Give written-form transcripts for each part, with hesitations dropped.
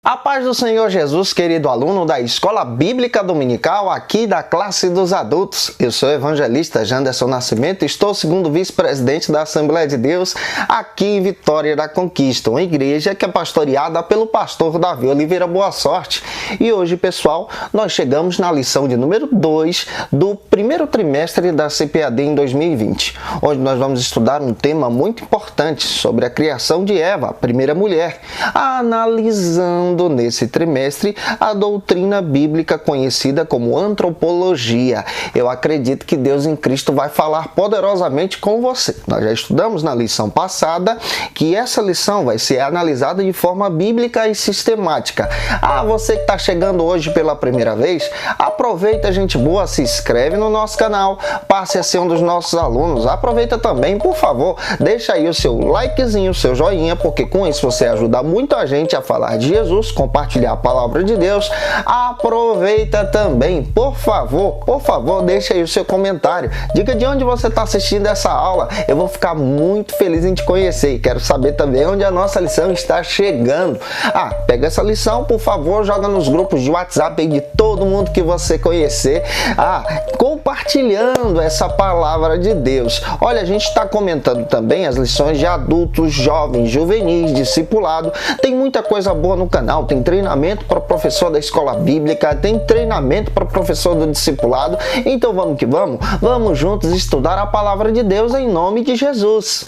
A paz do Senhor Jesus, querido aluno da Escola Bíblica Dominical, aqui da classe dos adultos. Eu sou o evangelista Janderson Nascimento, estou segundo vice-presidente da Assembleia de Deus, aqui em Vitória da Conquista, uma igreja que é pastoreada pelo pastor Davi Oliveira Boa Sorte. E hoje, pessoal, nós chegamos na lição de número 2 do primeiro trimestre da CPAD em 2020, onde nós vamos estudar um tema muito importante sobre a criação de Eva, a primeira mulher, analisando nesse trimestre a doutrina bíblica conhecida como antropologia. Eu acredito que Deus em Cristo vai falar poderosamente com você. Nós já estudamos na lição passada que essa lição vai ser analisada de forma bíblica e sistemática. Você que está chegando hoje pela primeira vez, aproveita, gente boa, se inscreve no nosso canal, passe a ser um dos nossos alunos. Aproveita também, por favor, deixa aí o seu likezinho, o seu joinha, porque com isso você ajuda muito a gente a falar de Jesus, compartilhar a palavra de Deus. Aproveita também, por favor, deixa aí o seu comentário. Diga de onde você está assistindo essa aula. Eu vou ficar muito feliz em te conhecer e quero saber também onde a nossa lição está chegando. Pega essa lição, por favor, joga nos grupos de WhatsApp aí de todo mundo que você conhecer, compartilhando essa palavra de Deus. Olha, a gente está comentando também as lições de adultos, jovens, juvenis, discipulado. Tem muita coisa boa no canal. Tem treinamento para professor da escola bíblica, tem treinamento para professor do discipulado. Então vamos que vamos? Vamos juntos estudar a palavra de Deus em nome de Jesus.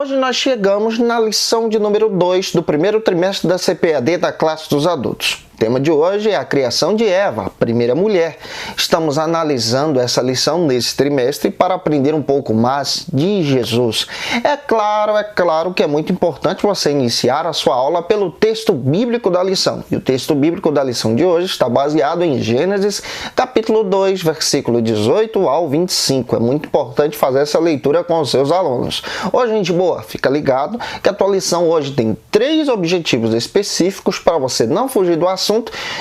Hoje nós chegamos na lição de número 2 do primeiro trimestre da CPAD da classe dos adultos. O tema de hoje é a criação de Eva, a primeira mulher. Estamos analisando essa lição nesse trimestre para aprender um pouco mais de Jesus. É claro que é muito importante você iniciar a sua aula pelo texto bíblico da lição. E o texto bíblico da lição de hoje está baseado em Gênesis, capítulo 2, versículo 18 ao 25. É muito importante fazer essa leitura com os seus alunos. Ô, gente boa, fica ligado que a tua lição hoje tem 3 objetivos específicos para você não fugir do assunto.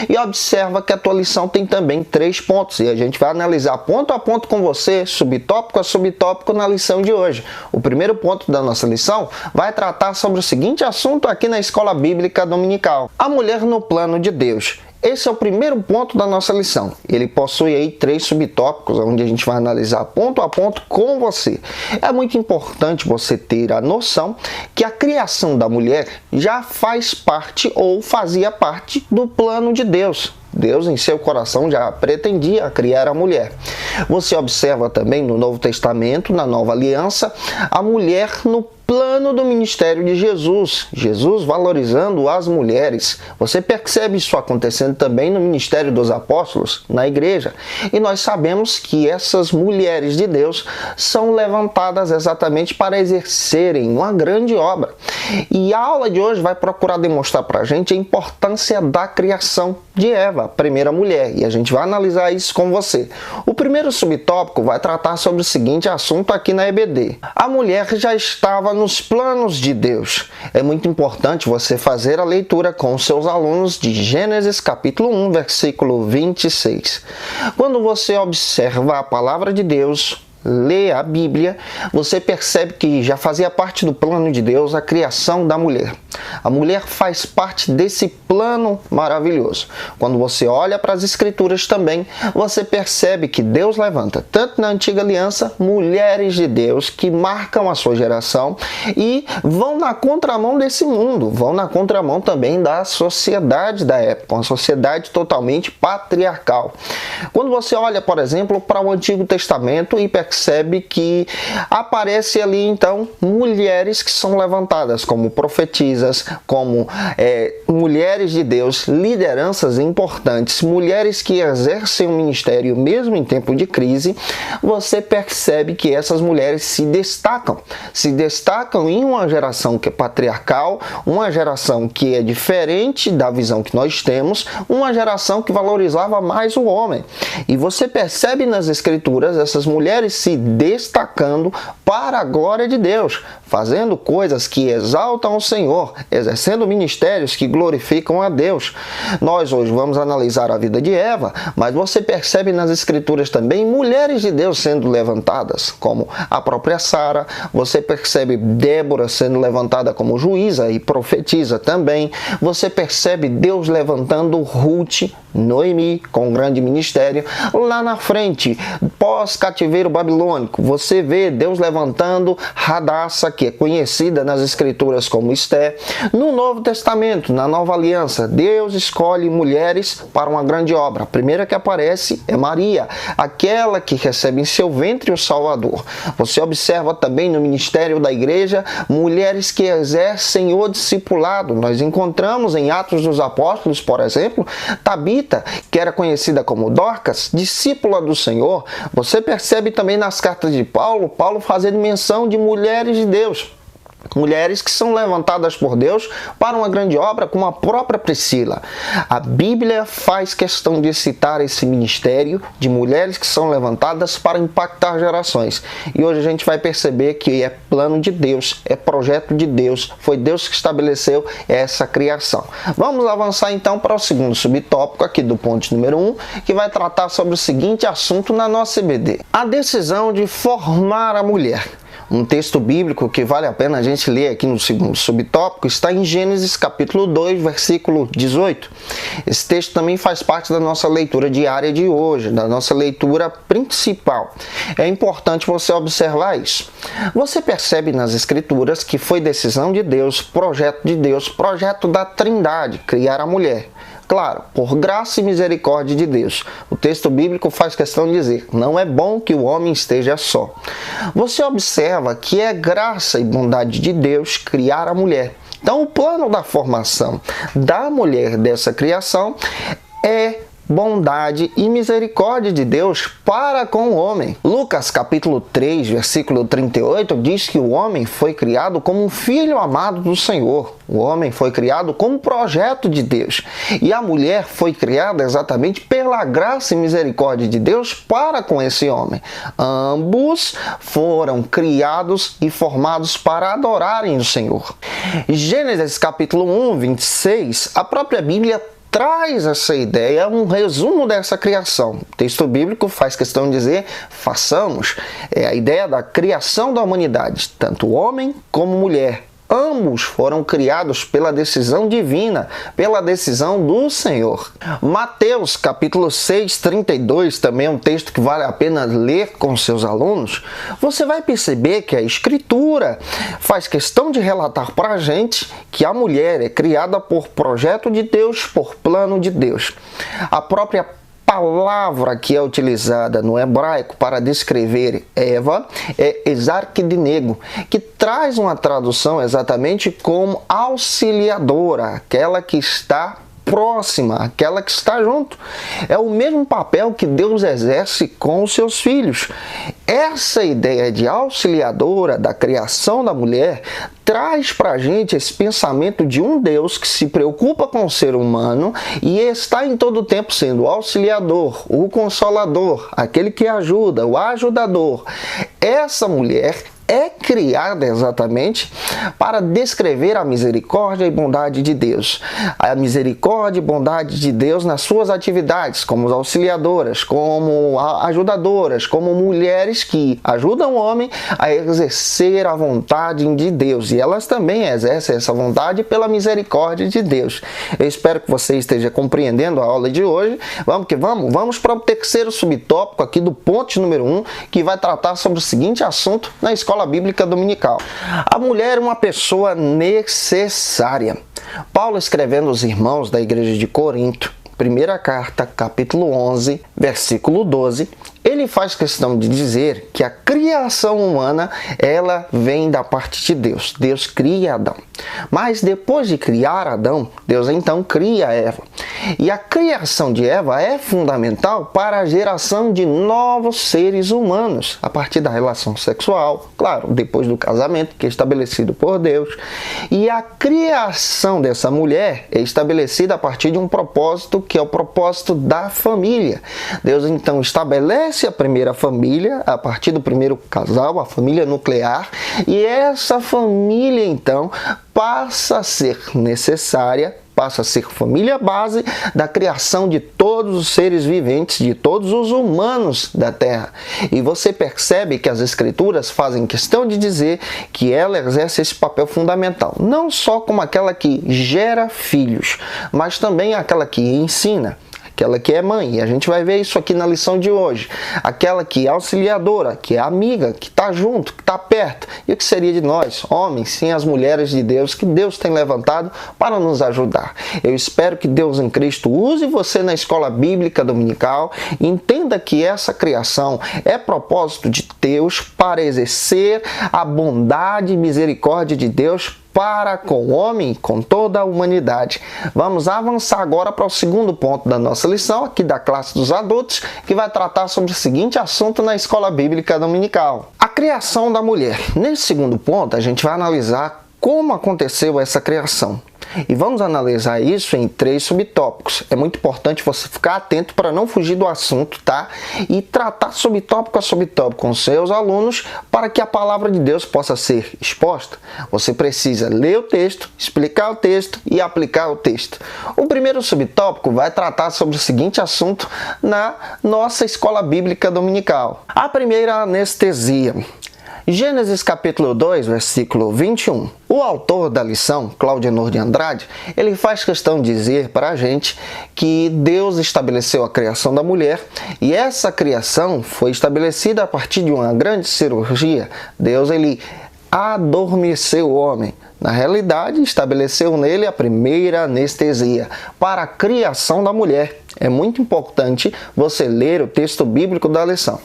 E observa que a tua lição tem também 3 pontos e a gente vai analisar ponto a ponto com você, subtópico a subtópico na lição de hoje. O primeiro ponto da nossa lição vai tratar sobre o seguinte assunto aqui na Escola Bíblica Dominical: a mulher no plano de Deus. Esse é o primeiro ponto da nossa lição. Ele possui aí 3 subtópicos, onde a gente vai analisar ponto a ponto com você. É muito importante você ter a noção que a criação da mulher já faz parte ou fazia parte do plano de Deus. Deus, em seu coração, já pretendia criar a mulher. Você observa também no Novo Testamento, na Nova Aliança, a mulher no plano do ministério de Jesus. Jesus valorizando as mulheres. Você percebe isso acontecendo também no ministério dos apóstolos, na igreja. E nós sabemos que essas mulheres de Deus são levantadas exatamente para exercerem uma grande obra. E a aula de hoje vai procurar demonstrar para a gente a importância da criação de Eva, a primeira mulher. E a gente vai analisar isso com você. O primeiro subtópico vai tratar sobre o seguinte assunto aqui na EBD. A mulher já estava nos planos de Deus. É muito importante você fazer a leitura com os seus alunos de Gênesis capítulo 1, versículo 26. Quando você observa a palavra de Deus, lê a Bíblia, você percebe que já fazia parte do plano de Deus a criação da mulher. A mulher faz parte desse plano maravilhoso. Quando você olha para as Escrituras também, você percebe que Deus levanta, tanto na Antiga Aliança, mulheres de Deus que marcam a sua geração e vão na contramão desse mundo, vão na contramão também da sociedade da época, uma sociedade totalmente patriarcal. Quando você olha, por exemplo, para o Antigo Testamento e percebe que aparece ali então mulheres que são levantadas como profetisas, como mulheres de Deus, lideranças importantes, mulheres que exercem um ministério mesmo em tempo de crise. Você percebe que essas mulheres se destacam em uma geração que é patriarcal, uma geração que é diferente da visão que nós temos, uma geração que valorizava mais o homem. E você percebe nas Escrituras essas mulheres se destacando para a glória de Deus, fazendo coisas que exaltam o Senhor, exercendo ministérios que glorificam a Deus. Nós hoje vamos analisar a vida de Eva, mas você percebe nas Escrituras também mulheres de Deus sendo levantadas, como a própria Sara. Você percebe Débora sendo levantada como juíza e profetiza também. Você percebe Deus levantando Ruth, Noemi, com um grande ministério. Lá na frente, pós-cativeiro babilônico, você vê Deus levantando Radassa, que é conhecida nas Escrituras como Esté. No Novo Testamento, na Nova Aliança, Deus escolhe mulheres para uma grande obra. A primeira que aparece é Maria, aquela que recebe em seu ventre o Salvador. Você observa também no ministério da igreja mulheres que exercem o discipulado. Nós encontramos em Atos dos Apóstolos, por exemplo, Tabita, que era conhecida como Dorcas, discípula do Senhor. Você percebe também nas cartas de Paulo fazendo menção de mulheres de Deus. Mulheres que são levantadas por Deus para uma grande obra, como a própria Priscila. A Bíblia faz questão de citar esse ministério de mulheres que são levantadas para impactar gerações. E hoje a gente vai perceber que é plano de Deus, é projeto de Deus, foi Deus que estabeleceu essa criação. Vamos avançar então para o segundo subtópico aqui do ponto número 1, que vai tratar sobre o seguinte assunto na nossa EBD: a decisão de formar a mulher. Um texto bíblico que vale a pena a gente ler aqui no segundo subtópico está em Gênesis capítulo 2, versículo 18. Esse texto também faz parte da nossa leitura diária de hoje, da nossa leitura principal. É importante você observar isso. Você percebe nas Escrituras que foi decisão de Deus, projeto da Trindade, criar a mulher. Claro, por graça e misericórdia de Deus. O texto bíblico faz questão de dizer: não é bom que o homem esteja só. Você observa que é graça e bondade de Deus criar a mulher. Então, o plano da formação da mulher dessa criação é bondade e misericórdia de Deus para com o homem. Lucas capítulo 3, versículo 38 diz que o homem foi criado como um filho amado do Senhor. O homem foi criado como projeto de Deus. E a mulher foi criada exatamente pela graça e misericórdia de Deus para com esse homem. Ambos foram criados e formados para adorarem o Senhor. Gênesis capítulo 1, 26, a própria Bíblia traz essa ideia, um resumo dessa criação. O texto bíblico faz questão de dizer: façamos. É a ideia da criação da humanidade, tanto homem como mulher. Ambos foram criados pela decisão divina, pela decisão do Senhor. Mateus capítulo 6, 32, também é um texto que vale a pena ler com seus alunos. Você vai perceber que a Escritura faz questão de relatar para a gente que a mulher é criada por projeto de Deus, por plano de Deus. A própria palavra que é utilizada no hebraico para descrever Eva é exarquidinego, que traz uma tradução exatamente como auxiliadora, aquela que está próxima, aquela que está junto. É o mesmo papel que Deus exerce com os seus filhos. Essa ideia de auxiliadora da criação da mulher traz para a gente esse pensamento de um Deus que se preocupa com o ser humano e está em todo o tempo sendo o auxiliador, o consolador, aquele que ajuda, o ajudador. Essa mulher é criada exatamente para descrever a misericórdia e bondade de Deus. A misericórdia e bondade de Deus nas suas atividades, como auxiliadoras, como ajudadoras, como mulheres que ajudam o homem a exercer a vontade de Deus. E elas também exercem essa vontade pela misericórdia de Deus. Eu espero que você esteja compreendendo a aula de hoje. Vamos que vamos. Vamos para o terceiro subtópico aqui do ponto número 1, que vai tratar sobre o seguinte assunto na Escola Bíblica Dominical. A mulher é uma pessoa necessária. Paulo, escrevendo aos irmãos da igreja de Corinto, primeira carta, capítulo 11, versículo 12, ele faz questão de dizer que a criação humana, ela vem da parte de Deus. Deus cria Adão. Mas depois de criar Adão, Deus então cria Eva. E a criação de Eva é fundamental para a geração de novos seres humanos, a partir da relação sexual, claro, depois do casamento, que é estabelecido por Deus. E a criação dessa mulher é estabelecida a partir de um propósito, que é o propósito da família. Deus então estabelece estabelece a primeira família a partir do primeiro casal, a família nuclear, e essa família então passa a ser necessária, passa a ser família base da criação de todos os seres viventes, de todos os humanos da Terra. E você percebe que as Escrituras fazem questão de dizer que ela exerce esse papel fundamental, não só como aquela que gera filhos, mas também aquela que ensina, aquela que é mãe, e a gente vai ver isso aqui na lição de hoje, aquela que é auxiliadora, que é amiga, que está junto, que está perto. E o que seria de nós, homens, sem as mulheres de Deus, que Deus tem levantado para nos ajudar? Eu espero que Deus em Cristo use você na escola bíblica dominical, entenda que essa criação é propósito de Deus para exercer a bondade e misericórdia de Deus para com o homem, com toda a humanidade. Vamos avançar agora para o segundo ponto da nossa lição, aqui da classe dos adultos, que vai tratar sobre o seguinte assunto na escola bíblica dominical: a criação da mulher. Nesse segundo ponto, a gente vai analisar como aconteceu essa criação. E vamos analisar isso em 3 subtópicos. É muito importante você ficar atento para não fugir do assunto, tá? E tratar subtópico a subtópico com seus alunos para que a palavra de Deus possa ser exposta. Você precisa ler o texto, explicar o texto e aplicar o texto. O primeiro subtópico vai tratar sobre o seguinte assunto na nossa escola bíblica dominical: a primeira anestesia. Gênesis capítulo 2, versículo 21. O autor da lição, Claudio de Andrade, ele faz questão de dizer para a gente que Deus estabeleceu a criação da mulher e essa criação foi estabelecida a partir de uma grande cirurgia. Deus, ele adormeceu o homem. Na realidade, estabeleceu nele a primeira anestesia para a criação da mulher. É muito importante você ler o texto bíblico da lição.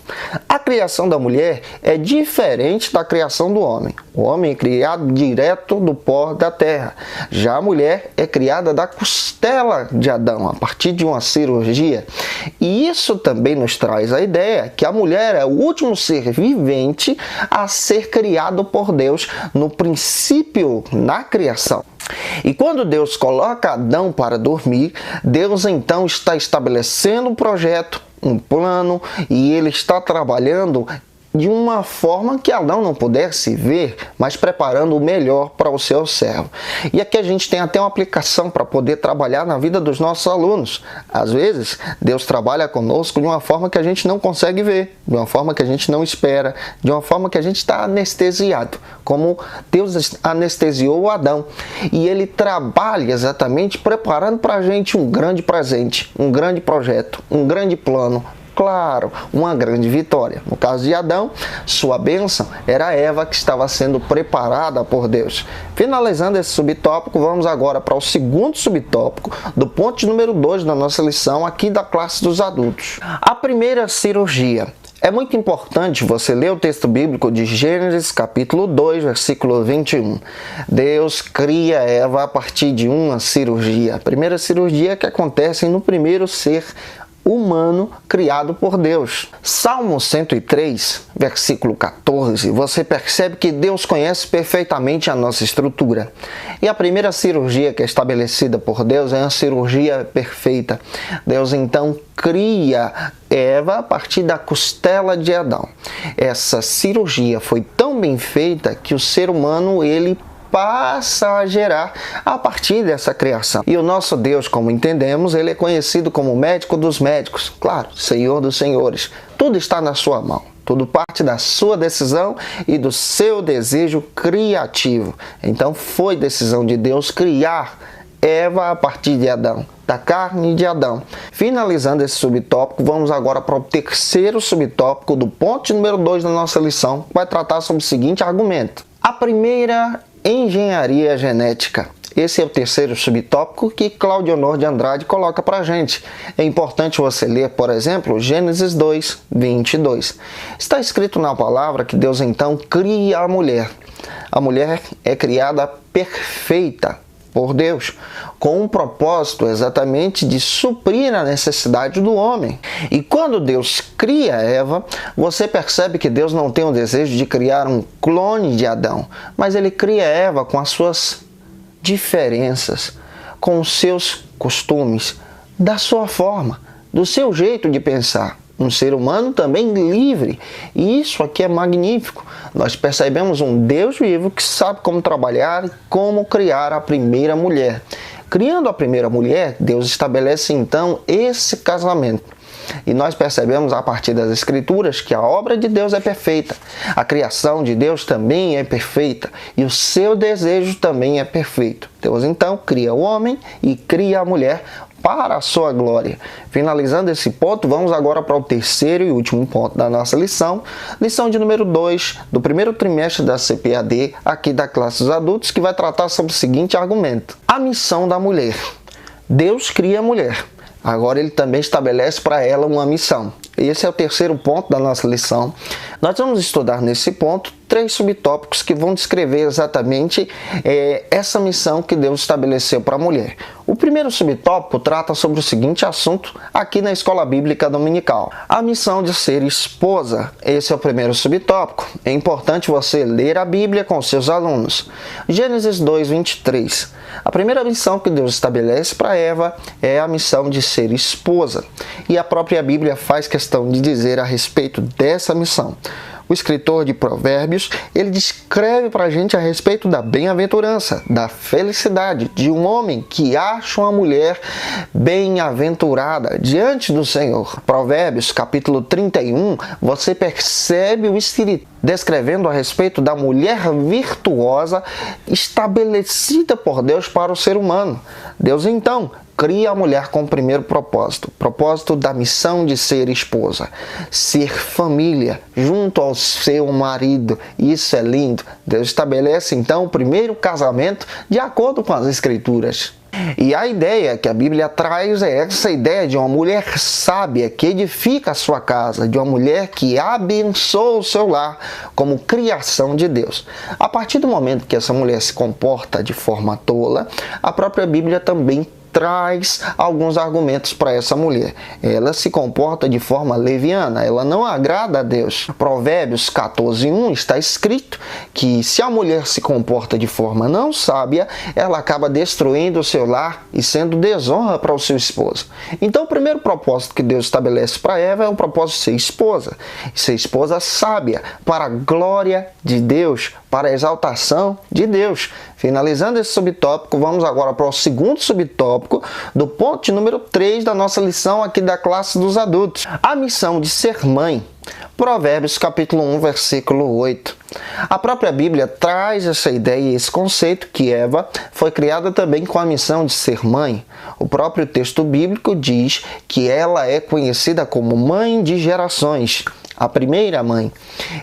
A criação da mulher é diferente da criação do homem. O homem é criado direto do pó da terra. Já a mulher é criada da costela de Adão, a partir de uma cirurgia. E isso também nos traz a ideia que a mulher é o último ser vivente a ser criado por Deus no princípio, na criação. E quando Deus coloca Adão para dormir, Deus então está estabelecendo um projeto, um plano, e ele está trabalhando de uma forma que Adão não pudesse ver, mas preparando o melhor para o seu servo. E aqui a gente tem até uma aplicação para poder trabalhar na vida dos nossos alunos. Às vezes, Deus trabalha conosco de uma forma que a gente não consegue ver, de uma forma que a gente não espera, de uma forma que a gente está anestesiado, como Deus anestesiou Adão. E ele trabalha exatamente preparando para a gente um grande presente, um grande projeto, um grande plano. Claro, uma grande vitória. No caso de Adão, sua bênção era Eva, que estava sendo preparada por Deus. Finalizando esse subtópico, vamos agora para o segundo subtópico do ponto número 2 da nossa lição aqui da classe dos adultos. A primeira cirurgia. É muito importante você ler o texto bíblico de Gênesis capítulo 2, versículo 21. Deus cria Eva a partir de uma cirurgia. A primeira cirurgia que acontece no primeiro ser humano criado por Deus. Salmo 103, versículo 14, você percebe que Deus conhece perfeitamente a nossa estrutura. E a primeira cirurgia que é estabelecida por Deus é uma cirurgia perfeita. Deus então cria Eva a partir da costela de Adão. Essa cirurgia foi tão bem feita que o ser humano, ele passa a gerar a partir dessa criação. E o nosso Deus, como entendemos, ele é conhecido como médico dos médicos, claro, Senhor dos senhores. Tudo está na sua mão. Tudo parte da sua decisão e do seu desejo criativo. Então foi decisão de Deus criar Eva a partir de Adão, da carne de Adão. Finalizando esse subtópico, vamos agora para o terceiro subtópico do ponto número 2 da nossa lição, que vai tratar sobre o seguinte argumento: a primeira engenharia genética. Esse é o terceiro subtópico que Claudio de Andrade coloca para a gente. É importante você ler, por exemplo, Gênesis 2, 22. Está escrito na palavra que Deus então cria a mulher. A mulher é criada perfeita por Deus, com um propósito exatamente de suprir a necessidade do homem. E quando Deus cria Eva, você percebe que Deus não tem o desejo de criar um clone de Adão, mas ele cria Eva com as suas diferenças, com os seus costumes, da sua forma, do seu jeito de pensar. um ser humano também livre. E isso aqui é magnífico. Nós percebemos um Deus vivo que sabe como trabalhar e como criar a primeira mulher. Criando a primeira mulher, Deus estabelece então esse casamento. E nós percebemos a partir das Escrituras que a obra de Deus é perfeita, a criação de Deus também é perfeita e o seu desejo também é perfeito. Deus então cria o homem e cria a mulher para a sua glória. Finalizando esse ponto, vamos agora para o terceiro e último ponto da nossa lição, lição de número 2 do primeiro trimestre da CPAD, aqui da classe dos adultos, que vai tratar sobre o seguinte argumento: a missão da mulher. Deus cria a mulher. Agora ele também estabelece para ela uma missão. Esse é o terceiro ponto da nossa lição. Nós vamos estudar nesse ponto 3 subtópicos que vão descrever exatamente essa missão que Deus estabeleceu para a mulher. O primeiro subtópico trata sobre o seguinte assunto aqui na Escola Bíblica Dominical: a missão de ser esposa. Esse é o primeiro subtópico. É importante você ler a Bíblia com seus alunos. Gênesis 2:23. A primeira missão que Deus estabelece para Eva é a missão de ser esposa. E a própria Bíblia faz questão de dizer a respeito dessa missão. O escritor de Provérbios, ele descreve para a gente a respeito da bem-aventurança, da felicidade de um homem que acha uma mulher bem-aventurada diante do Senhor. Provérbios, capítulo 31, você percebe o Espírito descrevendo a respeito da mulher virtuosa estabelecida por Deus para o ser humano. Deus, então, cria a mulher com o primeiro propósito da missão de ser esposa, ser família junto ao seu marido. Isso é lindo. Deus estabelece então o primeiro casamento de acordo com as Escrituras. E a ideia que a Bíblia traz é essa ideia de uma mulher sábia que edifica a sua casa, de uma mulher que abençoa o seu lar como criação de Deus. A partir do momento que essa mulher se comporta de forma tola, a própria Bíblia também traz alguns argumentos para essa mulher. Ela se comporta de forma leviana, ela não agrada a Deus. Provérbios 14:1 está escrito que se a mulher se comporta de forma não sábia, ela acaba destruindo o seu lar e sendo desonra para o seu esposo. Então o primeiro propósito que Deus estabelece para Eva é o propósito de ser esposa sábia, para a glória de Deus, para a exaltação de Deus. Finalizando esse subtópico, vamos agora para o segundo subtópico do ponto de número 3 da nossa lição aqui da classe dos adultos. A missão de ser mãe. Provérbios capítulo 1, versículo 8. A própria Bíblia traz essa ideia e esse conceito que Eva foi criada também com a missão de ser mãe. O próprio texto bíblico diz que ela é conhecida como mãe de gerações. A primeira mãe,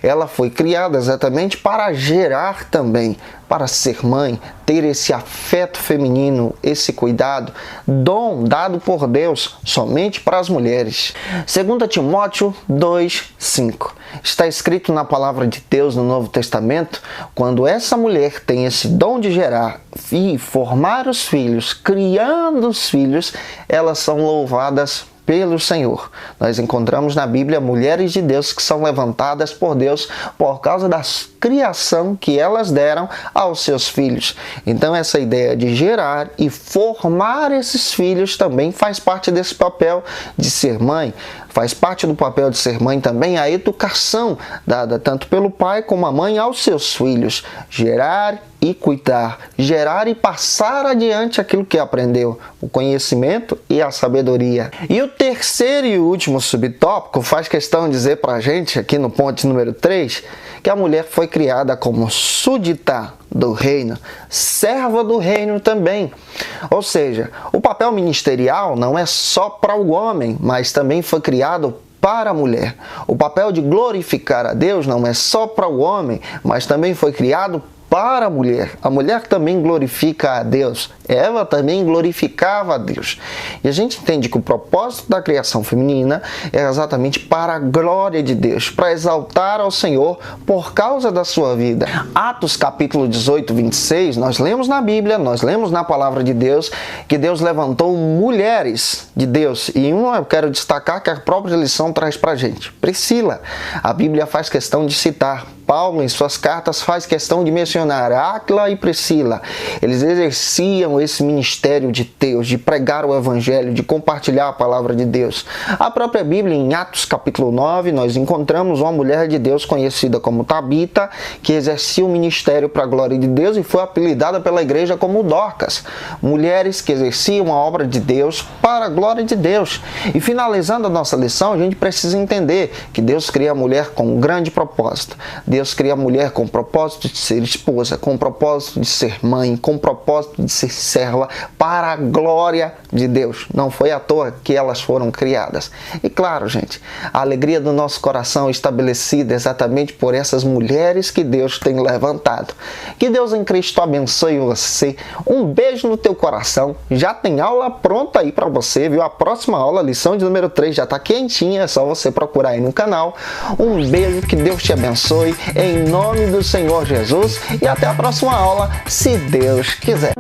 ela foi criada exatamente para gerar também, para ser mãe, ter esse afeto feminino, esse cuidado, dom dado por Deus somente para as mulheres. 2 Timóteo 2:5. Está escrito na palavra de Deus no Novo Testamento, quando essa mulher tem esse dom de gerar e formar os filhos, criando os filhos, elas são louvadas pelo Senhor. Nós encontramos na Bíblia mulheres de Deus que são levantadas por Deus por causa da criação que elas deram aos seus filhos. Então essa ideia de gerar e formar esses filhos também faz parte desse papel de ser mãe. Faz parte do papel de ser mãe também a educação dada tanto pelo pai como a mãe aos seus filhos. Gerar e cuidar, gerar e passar adiante aquilo que aprendeu, o conhecimento e a sabedoria. E o terceiro e último subtópico faz questão de dizer para a gente, aqui no ponto número 3, que a mulher foi criada como súdita do reino, serva do reino também. Ou seja, o papel ministerial não é só para o homem, mas também foi criado para a mulher. O papel de glorificar a Deus não é só para o homem, mas também foi criado para a mulher. A mulher também glorifica a Deus. Eva também glorificava a Deus. E a gente entende que o propósito da criação feminina é exatamente para a glória de Deus, para exaltar ao Senhor por causa da sua vida. Atos capítulo 18, 26, nós lemos na Bíblia, nós lemos na palavra de Deus, que Deus levantou mulheres de Deus. E uma eu quero destacar que a própria lição traz para a gente. Priscila. A Bíblia faz questão de citar Paulo, em suas cartas, faz questão de mencionar Áquila e Priscila. Eles exerciam esse ministério de Deus, de pregar o evangelho, de compartilhar a palavra de Deus. A própria Bíblia, em Atos capítulo 9, nós encontramos uma mulher de Deus conhecida como Tabita, que exercia o ministério para a glória de Deus e foi apelidada pela igreja como Dorcas. Mulheres que exerciam a obra de Deus para a glória de Deus. E finalizando a nossa lição, a gente precisa entender que Deus cria a mulher com um grande propósito. Deus cria a mulher com o propósito de ser esposa, com o propósito de ser mãe, com o propósito de ser serva para a glória de Deus. Não foi à toa que elas foram criadas. E claro, gente, a alegria do nosso coração é estabelecida exatamente por essas mulheres que Deus tem levantado. Que Deus em Cristo abençoe você. Um beijo no teu coração. Já tem aula pronta aí para você, viu? A próxima aula, lição de número 3, já está quentinha, é só você procurar aí no canal. Um beijo, que Deus te abençoe, em nome do Senhor Jesus, e até a próxima aula, se Deus quiser.